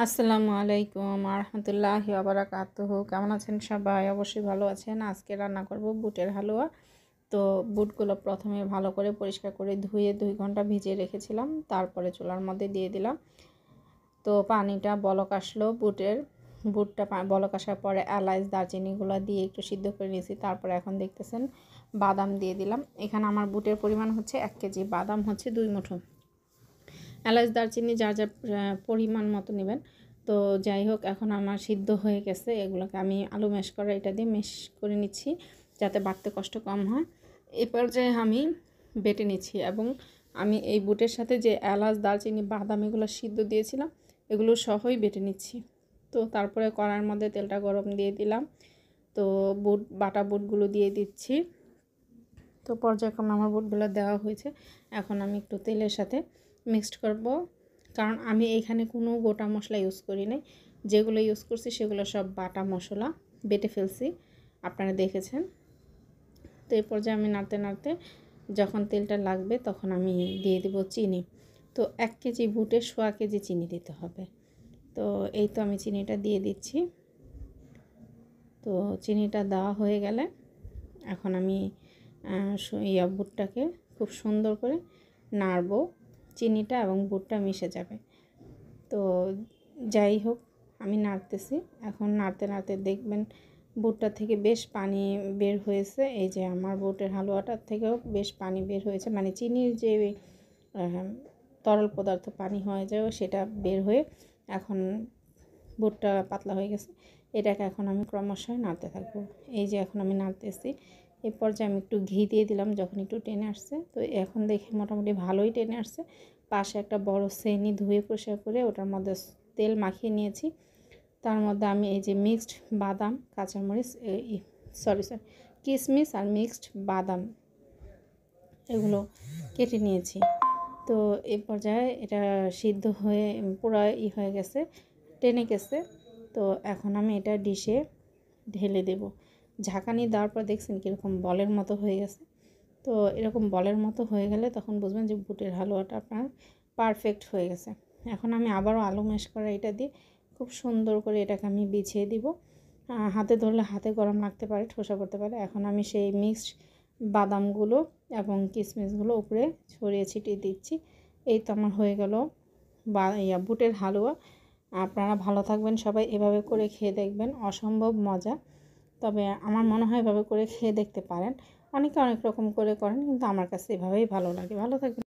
আসসালামু আলাইকুম আরহামতুল্লাহি ওয়াবারাকাতুহু। কেমন আছেন সবাই? অবশ্যই ভালো আছেন। আজকে রান্না করব বুটের হালুয়া। তো বুটগুলো প্রথমে ভালো করে পরিষ্কার করে ধুয়ে 2 ঘন্টা ভিজিয়ে রেখেছিলাম, তারপরে চুলার মধ্যে দিয়ে দিলাম। তো পানিটা বলক আসলো, বুটটা বলক আসার পরে এলাচ দারচিনিগুলো দিয়ে একটু সিদ্ধ করে নিয়েছি। তারপরে এখন দেখতেছেন বাদাম দিয়ে দিলাম। এখানে আমার বুটের পরিমাণ হচ্ছে 1 কেজি, বাদাম হচ্ছে 2 মুঠো। এলাচ দারচিনি যার যার পরিমাণ মতো নেবেন। তো যাই হোক, এখন আমার সিদ্ধ হয়ে গেছে। এগুলোকে আমি আলু ম্যাশ করা এটা দিয়ে ম্যাশ করে নিচ্ছি, যাতে বাটতে কষ্ট কম হয়। এই পর্যায়ে আমি বেটে নিচ্ছি, এবং আমি এই বুটের সাথে যে এলাচ দারচিনি বাদাম এগুলো সিদ্ধ দিয়েছিলাম, এগুলো সহই বেটে নিচ্ছি। তো তারপরে কড়াইয়ের মধ্যে তেলটা গরম দিয়ে দিলাম। তো বাটা বুটগুলো দিয়ে দিচ্ছি। তো পর্যায়ক্রমে আমার বুটগুলো দেওয়া হয়েছে। এখন আমি একটু তেলের সাথে মিক্সড করব, কারণ আমি এখানে কোনো গোটা মশলা ইউজ করি নাই। যেগুলো ইউজ করছি সেগুলো সব বাটা মশলা, বেটে ফেলছি, আপনারা দেখেছেন। তো এই পর্যায়ে আমি নাড়তে নাড়তে যখন তেলটা লাগবে তখন আমি দিয়ে দেব চিনি। তো 1 কেজি বুটে 1.25 কেজি চিনি দিতে হবে। তো এই তো আমি চিনিটা দিয়ে দিচ্ছি। তো চিনিটা দেওয়া হয়ে গেলে এখন আমি বুটটাকে খুব সুন্দর করে নাড়ব, চিনিটা এবং বুটটা মিশে যাবে। তো যাই হোক, আমি নাড়তেছি। এখন নাড়তে নাড়তে দেখবেন বুটটা থেকে বেশ পানি বের হয়েছে। এই যে আমার বুটের হালুয়াটার থেকেও বেশ পানি বের হয়েছে, মানে চিনির যে তরল পদার্থ পানি হয়ে যায় সেটা বের হয়ে এখন বুটটা পাতলা হয়ে গেছে। এটাকে এখন আমি ক্রমশই নাড়তে থাকবো। এই যে এখন আমি নাড়তেছি। এই পর্যায়ে আমি একটু ঘি দিয়ে দিলাম যখন একটু টেনে আসছে। তো এখন দেখি মোটামুটি ভালোই টেনে আসছে। পাশে একটা বড় সেনি ধুয়ে পরিষ্কার করে ওটার মধ্যে তেল মাখিয়ে নিয়েছি। তার মধ্যে আমি এই যে মিক্সড বাদাম, কাঁচামরিচ, সরি কিশমিশ আর মিক্সড বাদাম এগুলো কেটে নিয়েছি। তো এই পর্যায়ে এটা সিদ্ধ হয়ে পুরো হয়ে গেছে, টেনে গেছে। তো এখন আমি এটা ডিশে ঢেলে দেব। ঝাঁকানি দেওয়ার পর দেখছেন কীরকম বলের মতো হয়ে গেছে। তো এরকম বলের মতো হয়ে গেলে তখন বুঝবেন যে বুটের হালুয়াটা আপনার পারফেক্ট হয়ে গেছে। এখন আমি আবারও আলু ম্যাশ করা এটা দিয়ে খুব সুন্দর করে এটাকে আমি বিছিয়ে দিব। হাতে ধরলে হাতে গরম লাগতে পারে, ঠোসা করতে পারে। এখন আমি সেই মিক্সড বাদামগুলো এবং কিশমিশগুলো উপরে ছড়িয়ে ছিটিয়ে দিচ্ছি। এই তো আমার হয়ে গেল বুটের হালুয়া। আপনারা ভালো থাকবেন সবাই, এভাবে করে খেয়ে দেখবেন, অসম্ভব মজা। তবে আমার মনে হয় এভাবে করে খেয়ে দেখতে পারেন। অনেকে অনেক রকম করে করেন, কিন্তু আমার কাছে এভাবেই ভালো লাগে। ভালো থাকবেন।